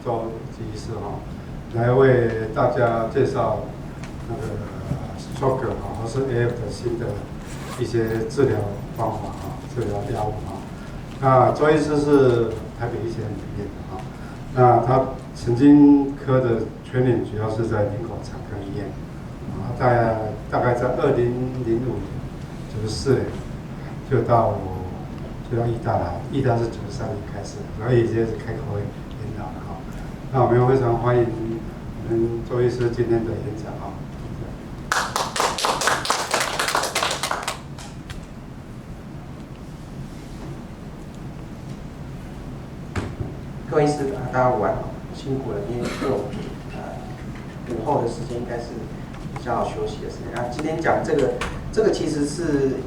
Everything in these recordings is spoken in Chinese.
周医师来为大家介绍那个 stroke 或是 AF 的新的一些治疗方法治疗药物那周医师是台北医学院毕业的那他神经科的 training 主要是在林口长庚医院大概在2005年94年就到义大来，义大是93年开始，所以就是开口会演讲的那我们非常欢迎我们周医师今天的演讲各位医师大家午安，辛苦了，因为午后的时间应该是比较好休息的时间。今天讲这个其实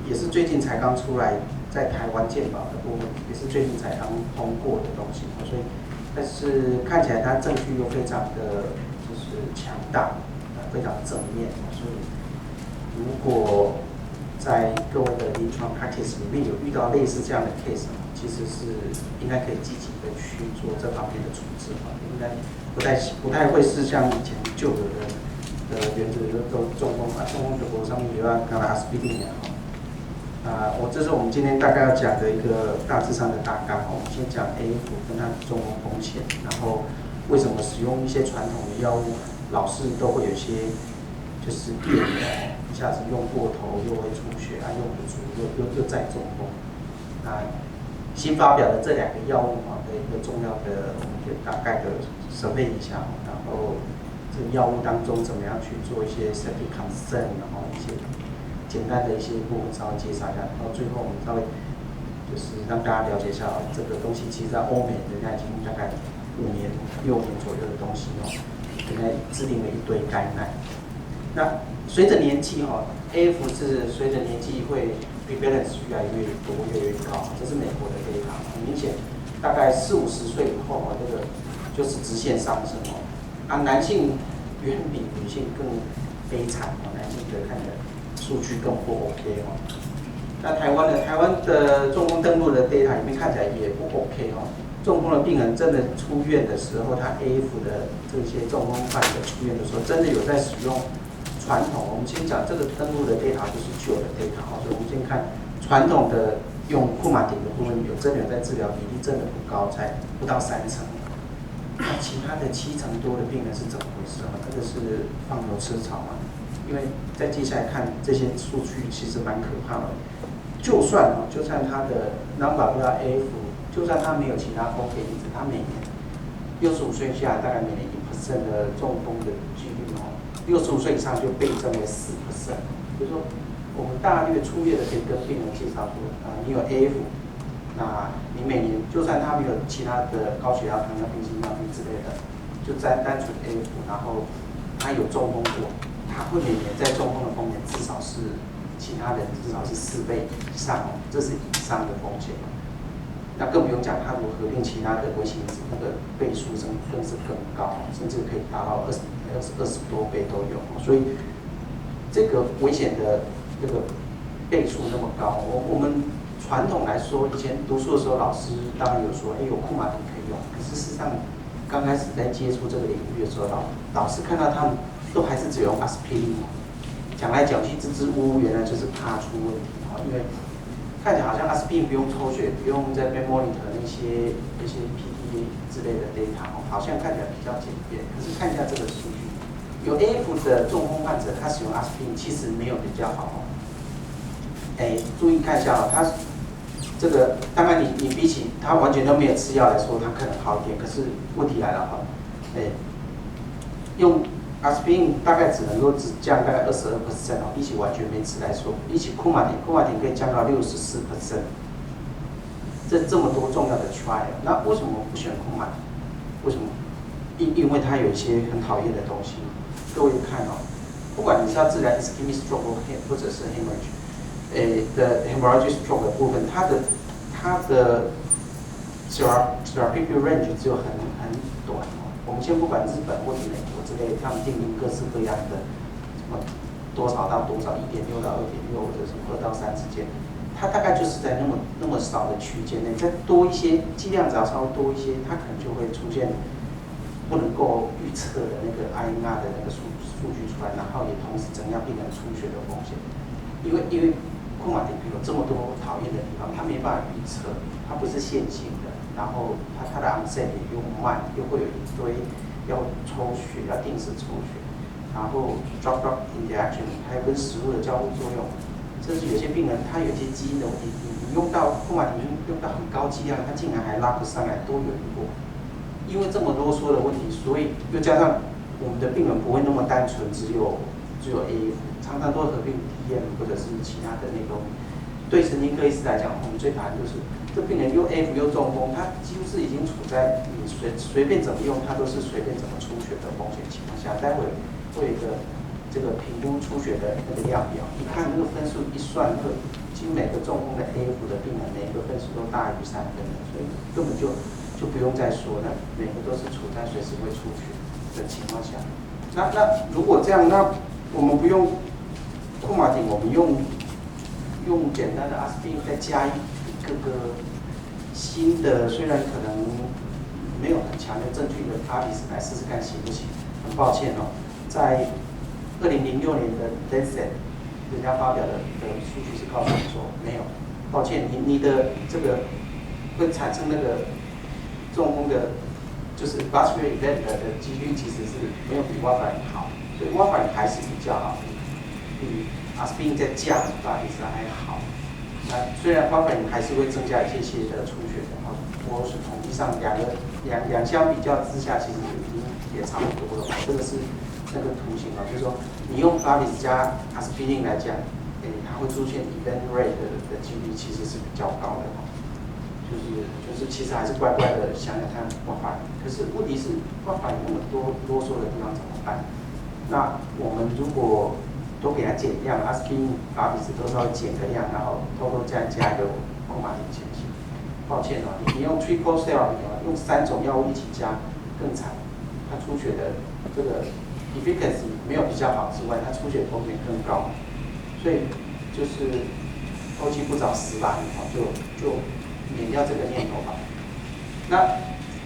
也是最近才刚出来。在台湾健保的部分，也是最近才刚通过的东西，所以，但是看起来它证据又非常的就是强大，非常正面，所以如果在各位的临床 practice 里面有遇到类似这样的 case， 其实是应该可以积极的去做这方面的处置，应该不太会是像以前旧有的原则都中风的脖上面有要刚才阿司匹林这是我们今天大概要讲的一个大致上的大纲我们先讲 AF 跟它的中风风险，然后为什么使用一些传统的药物，老是都会有一些就是变的，一下子用过头又会出血用不足又再中风。新发表的这2个药物的一个重要的，我们可以大概的审备一下，然后这个药物当中怎么样去做一些 safety concern， 然后一些简单的一些部分稍微介绍一下，然后最后我们稍微就是让大家了解一下这个东西，其实在欧美人家已经大概5年、6年左右的东西人家制定了一堆概念。那随着年纪AF 是随着年纪会 prevalence 越来越多、越来越高，这是美国的data，很明显，大概40-50岁以后这个就是直线上升男性远比女性更悲惨男性的看起来数据更不 OK 那台湾的中风登录的 data 里面看起来也不 OK 中风的病人真的出院的时候，他 AF 的这些中风患者出院的时候，真的有在使用传统。我们先讲这个登录的 data 就是旧的 data 所以我们先看传统的用库马丁的部分真的有在治疗比例真的不高，才不到30%。那其他的70%多的病人是怎么回事这个是放牛吃草因为再接下来看这些数据其实蛮可怕的。就算他的 non-valvular AF， 就算他没有其他风险因子，他每年65岁下来大概每年1% 的中风的几率65岁以上就倍增为4%。就是说，我们大略粗略的可以跟病人介绍说，你有 AF， 那你每年就算他没有其他的高血压、糖尿病、心脏病之类的，就单纯 AF， 然后他有中风过。他会每年在中风的风险至少是其他人至少是4倍以上这是以上的风险。那更不用讲，他如果合并其他的危险因子，那个倍数更是更高，甚至可以达到20多倍都有。所以这个危险的这个倍数那么高，我们传统来说，以前读书的时候，老师当然有说，有库马丁可以用，可是事实上刚开始在接触这个领域的时候，老师看到他们都还是只用阿司匹林讲来讲去支支吾吾，原来就是怕出问题因为看起来好像阿司匹林不用抽血，不用在 monitor 那些 PTA 之类的 data 好像看起来比较简便。可是看一下这个数据，有 AF 的中风患者，他使用阿司匹林其实没有比较好注意看一下他这个当然你比起他完全都没有吃药来说，他可能好一点。可是问题来了用阿司匹林大概只降大概22%比起完全没吃来说，比起库马丁可以降到64%。这么多重要的 trial， 那为什么不选库马丁？为什么？因为它有一些很讨厌的东西。各位看不管你是要治疗 ischemic stroke 或者是 hemorrhage， 的 hemorrhagic stroke 的部分，它的 therapeutic range 只有很短我们先不管日本或者美国之类，他们定义各式各样的什么多少到多少，1.6到2.6，或者什么2到3之间，它大概就是在那么少的区间内，再多一些剂量只要稍微多一些，它可能就会出现不能够预测的那个 INR 的那个数据出来，然后也同时增加病人出血的风险。因为库马丁有这么多讨厌的地方，它没办法预测，它不是线性的，然后它的 onset 也又慢，又会有一堆要抽血，要定时抽血，然后 drug interaction 还有跟食物的交互作用，甚至有些病人他有些基因的问题，你用到库马丁用到很高剂量，他竟然还拉不上来，都有过。因为这么啰嗦的问题，所以又加上我们的病人不会那么单纯，只有 AF， 常常都会合并 DM 或者是其他的那种。对神经科医师来讲，我们最讨厌就是这病人又 AF 又中风，他几乎是已经处在你随便怎么用，他都是随便怎么出血的风险情况下。待会会有一个这个评估出血的那个量表，一看那个分数一算，那个几乎每个中风的 AF 的病人，每一个分数都大于3分的，所以根本就不用再说了，每个都是处在随时会出血的情况下。那如果这样，那我们不用库马丁，我们用简单的阿司匹林再加一个新的，虽然可能没有很强的证据的阿比斯来试试看行不行？很抱歉哦，在2006年的 Lancet 人家发表的数据是告诉我们说没有，抱歉，你的这个会产生那个中风的，就是 vascular event 的几率其实是没有比 warfarin 好，所以 warfarin 还是比较好，比阿司匹林再加比阿比斯还好。那虽然 warfarin 还是会增加一些的出血的，我是统计上两相比较之下，其实也差不多了。这个是那个图形啊，就是说你用阿比斯加阿司匹林来讲，它会出现 event rate 的几率其实是比较高的。就是其实还是乖乖的想想看warfarin，可是问题是warfarin那么多啰嗦的地方怎么办？那我们如果都给它减量，阿司匹林、阿比斯都稍微减个量，然后偷偷加一个库马丁前期。抱歉哦，你用 triple therapy 用3种药物一起加更惨，它出血的这个 efficacy 没有比较好之外，它出血风险更高，所以就是偷鸡不着蚀把米，就免掉这个念头吧。那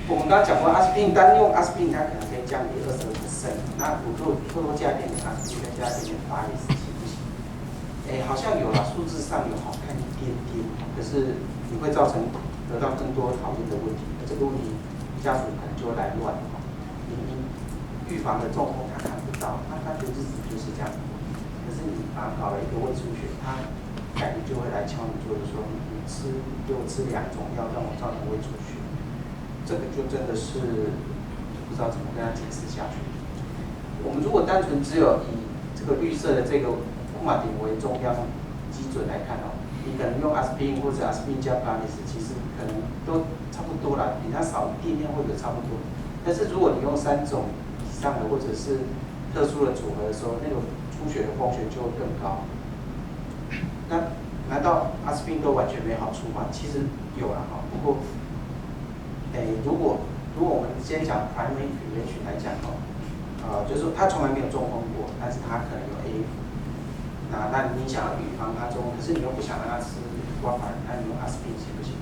我们刚刚讲过，阿司匹林单用阿司匹林，它可能可以降低22%。那我如果偷偷加一点点阿司匹林，再加一点点巴利斯，行不行？好像有了，数字上有好看一点点，可是你会造成得到更多讨厌的问题。这个问题家属可能就会来乱。你预防的中风他看不到，他觉得日子就是这样。可是你把搞了一个胃出血，他感觉就会来敲你桌子说，你给我吃2种药，让我造成胃出血。这个就真的是不知道怎么跟他解释下去。我们如果单纯只有以这个绿色的这个库马丁为中央基准来看哦，你可能用阿司匹林或者阿司匹林加巴利斯，其实可能都差不多啦，比它少一点点或者差不多。但是如果你用3种以上的或者是特殊的组合的时候，那个出血的风险就会更高。那难道阿司匹林都完全没好处吗？其实有啦哈，不过。如果我们先讲 primary prevention 来讲就是说他从来没有中风过，但是他可能有 AF， 那你想要预防他中风，可是你又不想让他吃warfarin，那你用阿司匹林行不行？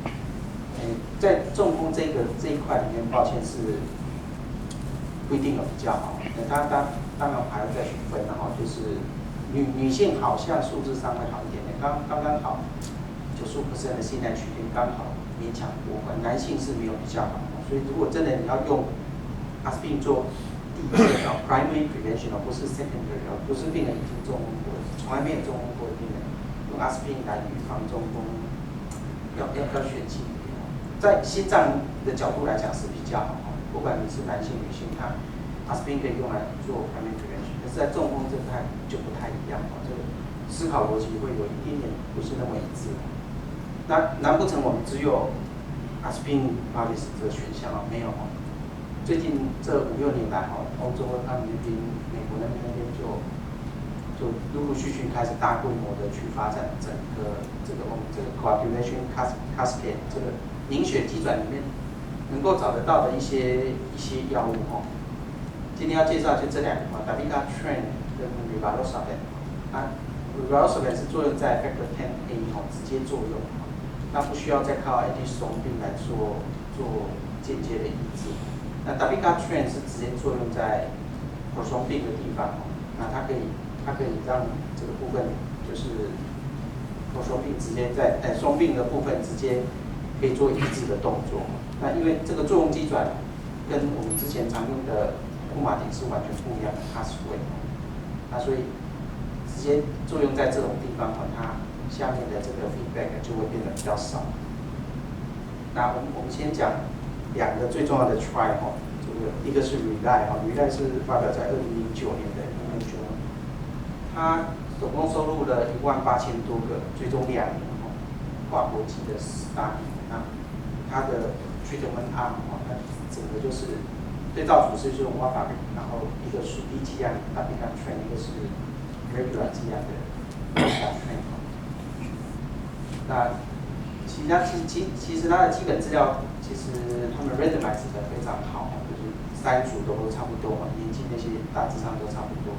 在中风这一块里面，抱歉是不一定有比较好。他当然还要再去分，然后就是女性好像数字上会好一点点，刚刚好95%的信赖区间刚好。勉强过关，男性是没有比较好，所以如果真的你要用阿司匹林做第一个primary prevention 不是 secondary 不是病人已经中风过，从来没有中风过的病人，用阿司匹林来预防中风，要选轻一点。在心脏的角度来讲是比较好，不管你是男性女性，它阿司匹林可以用来做 primary prevention， 可是在中风这块就不太一样，这个思考逻辑会有一点点不是那么一致。那难不成我们只有阿司匹林、巴利斯这个选项没有最近这5、6年来欧洲他们那边、美国那边就陆陆续续开始大规模的去发展整个这个coagulation cascade 这个凝血机转里面能够找得到的一些药物今天要介绍就这2个dabigatran 跟 rivaroxaban rivaroxaban 是作用在 factor Xa 直接作用。那不需要再靠 anti-thrombin 来做间接的抑制。那 WGA train 是直接作用在口松病的地方，那它可以让这个部分就是口松病直接在松病的部分直接可以做抑制的动作。那因为这个作用机转跟我们之前常用的库马丁是完全不一样的 pathway， 那所以直接作用在这种地方，它下面的这个 feedback 就会变得比较少。那我们先讲两个最重要的 try 这个一个是 Relay 是发表在2009年的研究，它总共收录了18000多个追踪2年跨国际的 study， 那它的 treatment arm 它整个就是对照组是用 warfarin， 然后一个是低剂量的 WGA train， 一个是 regular 剂量的 WGA train。那其实它的基本资料，其实他们 randomize 的非常好，就是3组都差不多，年纪那些大致上都差不多。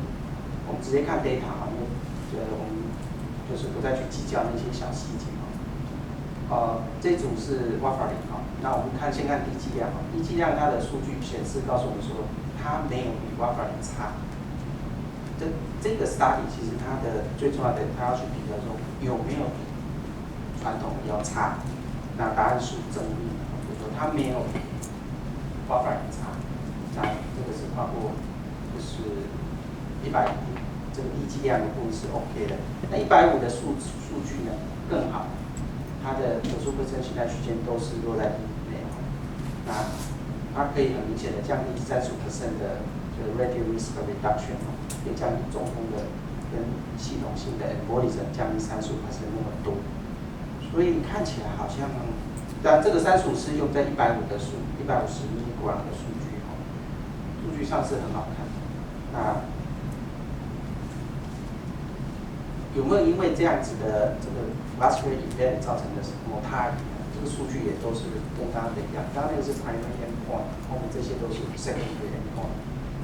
我们直接看 data 因为我们就是不再去计较那些小细节这组是 warfarin 那我们先看低剂量低剂量它的数据显示告诉我们说，它没有比 warfarin 差。这个 study 其实它的最重要的，它要去比较说有没有比传统的要差，那答案是正面，就是说它没有比 warfarin 差。那这个是跨过就是150，这个低剂量的部分是 OK 的。那150的数据呢更好，它的手术本身现在区间都是落在1以内，那它可以很明显的降低35%的这个 radio risk reduction， 可以降低中风的跟系统性的 embolism 降低35%那么多。所以看起来好像，但这个35是用在150的150 mg的数据数据上是很好看。那有没有因为这样子的这个 vascular event 造成的mortality？这个数据也都是跟刚刚的一样，刚刚那个是 primary endpoint， 后面这些都是 secondary endpoint，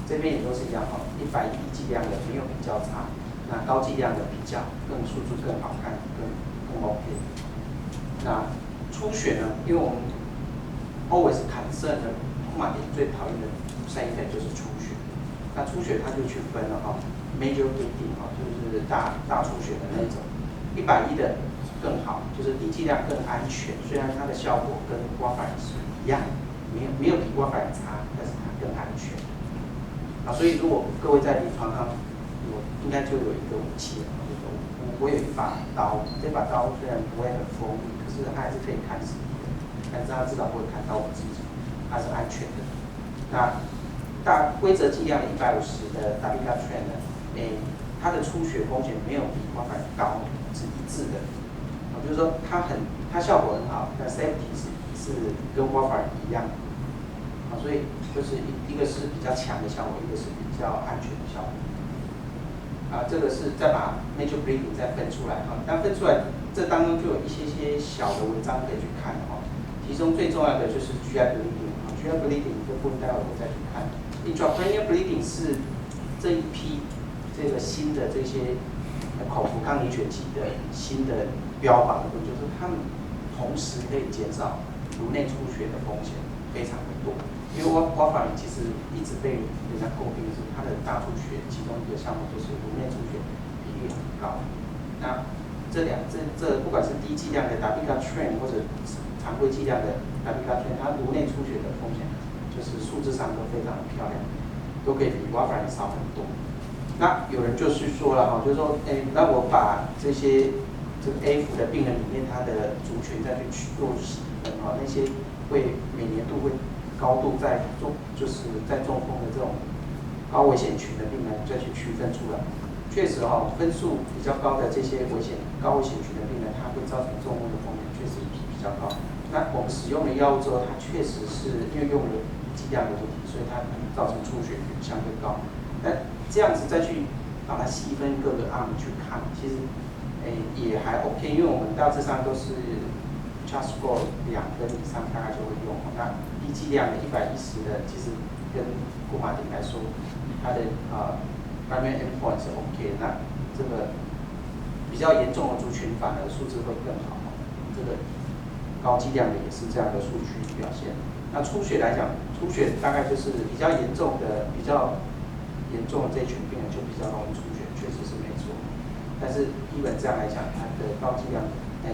这边也都是一样110低剂量的没有比较差，那高剂量的比较数据更好看，更 OK。那出血呢？因为我们 always concern 的库马丁最讨厌的side effect 就是出血。那出血它就去分了major bleeding 就是大出血的那种，110的更好，就是低剂量更安全。虽然它的效果跟warfarin是一样，没有比warfarin差，但是它更安全。所以如果各位在临床上，应该就有一个武器了，我有一把刀，这把刀虽然不会很锋利，可是它还是可以砍死你的，但是它至少不会砍到我自己，它是安全的。那大规则剂量的150的 WGA train 呢，它的出血风险没有比 warfarin 高，是一致的。就是说它效果很好，但 safety 是跟 warfarin 一样。所以就是一个是比较强的效果，一个是比较安全的效果。这个是再把 major bleeding 再分出来但分出来这当中就有一些小的文章可以去看其中最重要的就是 GI bleeding，GI bleeding 这部分待会我再去看。intracranial bleeding 是这一批这个新的这些口服抗凝血剂的新的标榜的，就是它们同时可以减少颅内出血的风险非常的多。因为 warfarin 其实一直被人家诟病是它的大出血，其中一个项目就是颅内出血比率很高。那这不管是低剂量的 WGA train 或者常规剂量的 WGA train， 它颅内出血的风险就是数字上都非常漂亮，都可以比 warfarin 少很多。那有人就是说了就是说，那我把这个 AF 的病人里面，他的族群再去做细分那些会每年度会高度就是在中风的这种高危险群的病人再去区分出来，确实分数比较高的这些高危险群的病人，它会造成中风的风险确实比较高。那我们使用了药物之后，它确实是因为用了剂量的问题，所以它造成出血率相对高。但这样子再去把它细分各个 arm 去看，其实也还 OK， 因为我们大致上都是 CHA score 2分以上大概就会用。那低剂量的110的，其实跟库马丁来说，它的primary endpoint 是 OK 的。那这个比较严重的族群反而数字会更好。这个高剂量的也是这样的数据表现。那出血来讲，出血大概就是比较严重的这群病人就比较容易出血，确实是没错。但是基本上来讲，它的高剂量，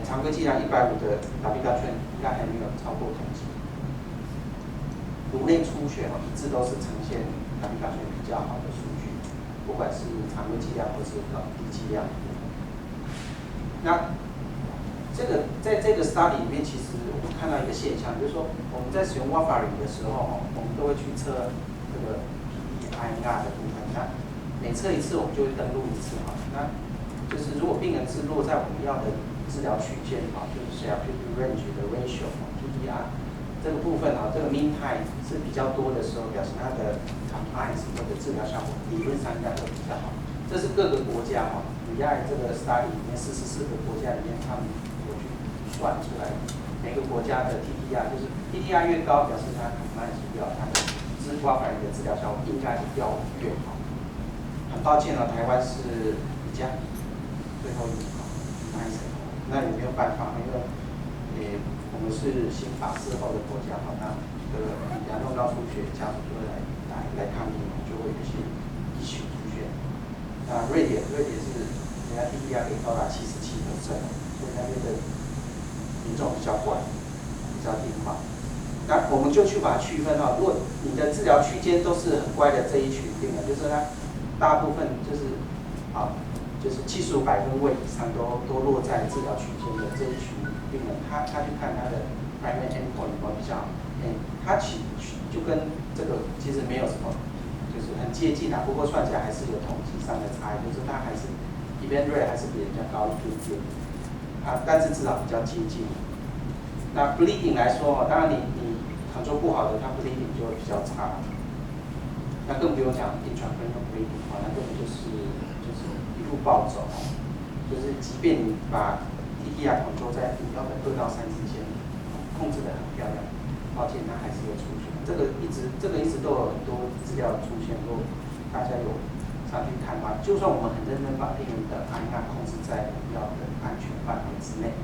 常规剂量150的达比嘎圈应该还没有超过统计。颅内出血一直都是呈现达比嘎圈比较好的数据，不管是常规剂量或是低剂量。那在这个 study 里面，其实我们看到一个现象，就是说我们在使用 warfarin 的时候，我们都会去测这个 PPIR 的部分。那每测一次，我们就会登录一次那就是如果病人是落在我们要的治疗区间就是 therapeutic range 的 ratio PPR 这个部分这个 mean time 是比较多的时候，表示它的 compliance 或者治疗效果理论上应该会比较好。这是各个国家你在这个 study 里面44个国家里面，他们有去算出来，每个国家的 TTR 就是 TTR 越高，表示它 compliance 越好，它的warfarin的治疗效果应该是越好。很抱歉台湾是比较最后一名那也没有办法，因为我们是新法事后的国家那牙弄到出血，家属就会来抗议就会有一些issue出现。那瑞典是人家 TTR 可以高达77%，所以那边的民众比较乖，比较听话。那我们就去把它区分如果你的治疗区间都是很乖的这一群病人，就是它大部分就是就是75%位以上都落在治疗区间的这一群病人，他去看他的 primary endpoint 比较好，他就跟这个其实没有什么，就是很接近不过算起来还是有统计上的差异，就是他还是 event rate 还是比人家高一点点，但是至少比较接近。那 bleeding 来说当然你control 不好的，它 bleeding 就会比较差。那更不用讲 intracranial bleeding 那根本就是一路暴走，就是即便你把 TTR control 在2到3之间控制得很漂亮，抱歉它还是会出血。这个一直都有很多资料出现过，大家有上去看就算我们很认真把病人的 IR 控制在我们要的安全范围之内，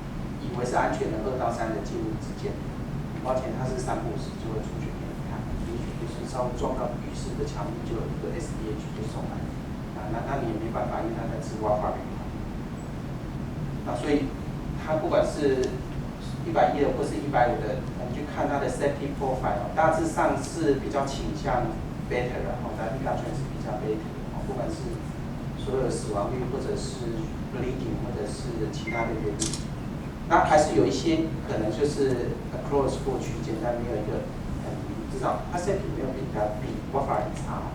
以为是安全的2到3的介入之间，抱歉它是3不5时就会出血给你看，也许就是稍微撞到浴室的墙壁就有一个 SDH 就送来，那你也没办法，因为他在吃warfarin。所以他不管是110的或是150的，我们去看他的 safety profile， 大致上是比较倾向 better 的达比嘎圈是比较 better 的不管是所有的死亡率或者是 bleeding 或者是其他的原因。那还是有一些可能就是 across 过区间，但没有一个至少它 safety 没有比 warfarin 差。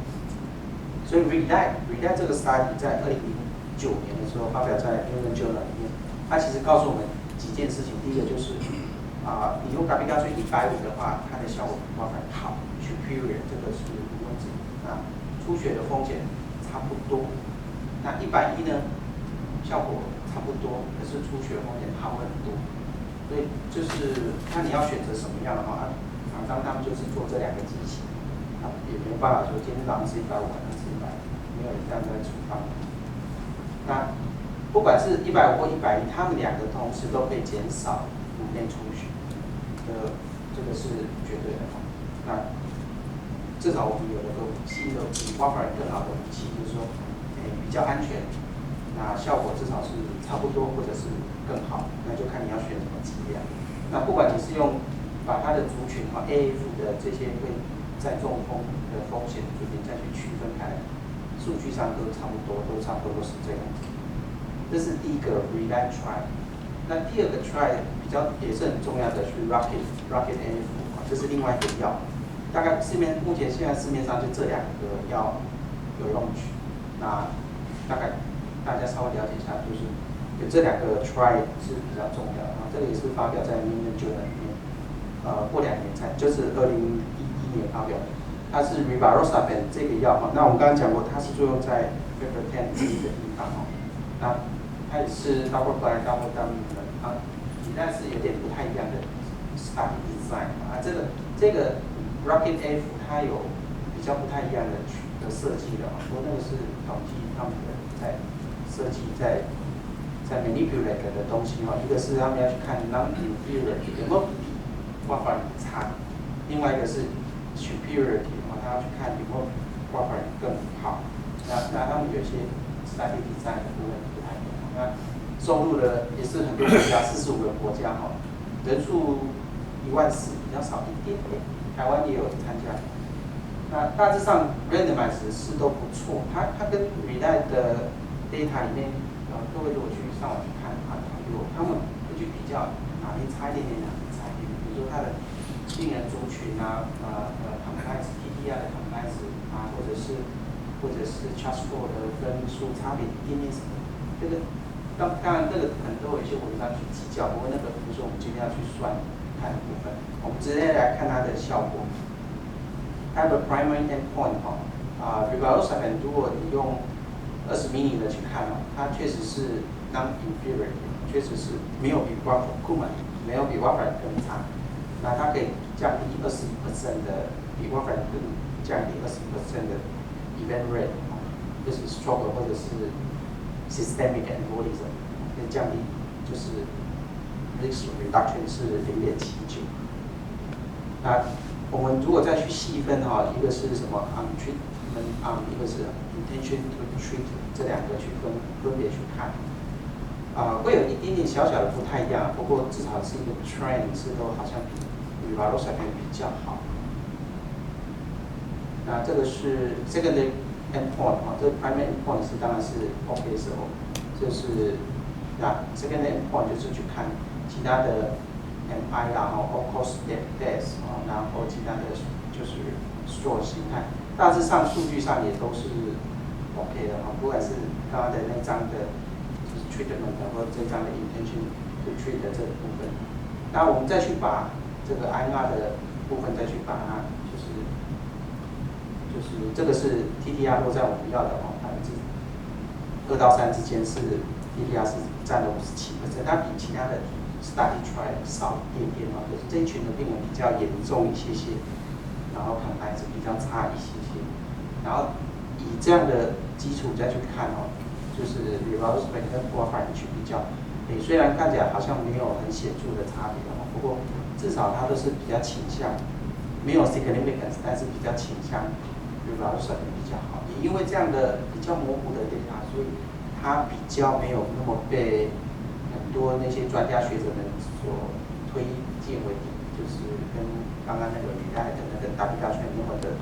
所以 REDITE 这个 study 在2009年的时候发表在 New England Journal 里面，它其实告诉我们几件事情。第一个就是你用达比嘎圈150的话，它的效果比warfarin好 superior， 这个是无问题。出血的风险差不多。那110呢，效果差不多，可是出血风险好很多。所以就是看你要选择什么样的厂商他们就是做这2个机器，也没办法说今天早上是150，晚上是100，没有这样的处方。那不管是150或110，他们2个同时都可以减少颅内出血这个是绝对的。那至少我们有了个新的比warfarin更好的武器，就是说比较安全，那效果至少是差不多或者是更好，那就看你要选什么剂量。那不管你是用把它的族群AF 的这些会在中风的风险族群再去区分开来，数据上都差不多都是这样子。这是第一个 REDITE trial。那第2个 trial 比较也是很重要的是 Rocket AF， 这是另外一个药。大概目前现在市面上就这2个药有用处。那大概大家稍微了解一下，就是有这2个 trial 是比较重要的。这个也是发表在 New England Journal 里面，过2年就是2011年发表的。它是 rivaroxaban 这个药那我们刚刚讲过，它是作用在 factor X 这个地方那它也是 double blind double dominant 但是有点不太一样的 study design 这个 Rocket F 它有比较不太一样的设计的不过那个是统计他们在设计在 manipulate 的东西一个是他们要去看 non-inferior 有没有warfarin差，另外一个是 superiority， 他要去看有没有 warfarin 更好。那他们有些 study design 的部分不太一样。那收入的也是很多国家，45个国家哈，人数14000，比较少一点点。台湾也有参加。那大致上 randomize 是都不错，它跟 RELY 的 data 里面，各位如果去上网去看他们会去比较哪边差一点点，哪边差一点点。比如说它的病人族群啊，compliance TTR 的 compliance 啊，或者是 CHA2 score 的分数差别一点点什么，这个当然这个可能都有一些文章去计较，不过那个不是我们今天要去算看的部分，我们直接来看它的效果。它有个 primary endpoint rivaroxaban 如果你用20 ml 的去看它确实是 non-inferior， 确实是没有比 warfarin 没有比 warfarin 更差。那它可以降低20% 的，比 warfarin 更降低20% 的 event rate， 就是 stroke 或者是 systemic embolism， 可以降低就是 risk reduction 是0.79。那我们如果再去细分一个是什么 treatment一个是 intention to treat， 这两个去分别去看，会有一点点小小的不太一样，不过至少是一个 trend 是都好像比 rivaroxaban 比较好。那这个是 secondary endpoint 这个 primary endpoint 是当然是 OK 的时候，这是那 secondary endpoint 就是去看其他的。MI 啦，all cause death 然后其他的就是 stroke 形态，大致上数据上也都是 OK 的不管是刚刚的那张的，就是 treatment 或这张的 intention to treat 的这个部分，那我们再去把这个 INR 的部分再去把它就是这个是 TTR 落在我们要的2%到3之间是 TTR 是占了57%，它比其他的。study trial 少一点点就是这一群的病人比较严重一些些，然后compliance比较差一些些，然后以这样的基础再去看就是 rivaroxaban 跟 warfarin 去比较，虽然看起来好像没有很显著的差别不过至少它都是比较倾向，没有 significance， 但是比较倾向 rivaroxaban 比较好，也因为这样的比较模糊的 data， 所以它比较没有那么被。很多那些专家学者们所推荐为，就是跟刚刚那个RELY的那个 W 大全那么的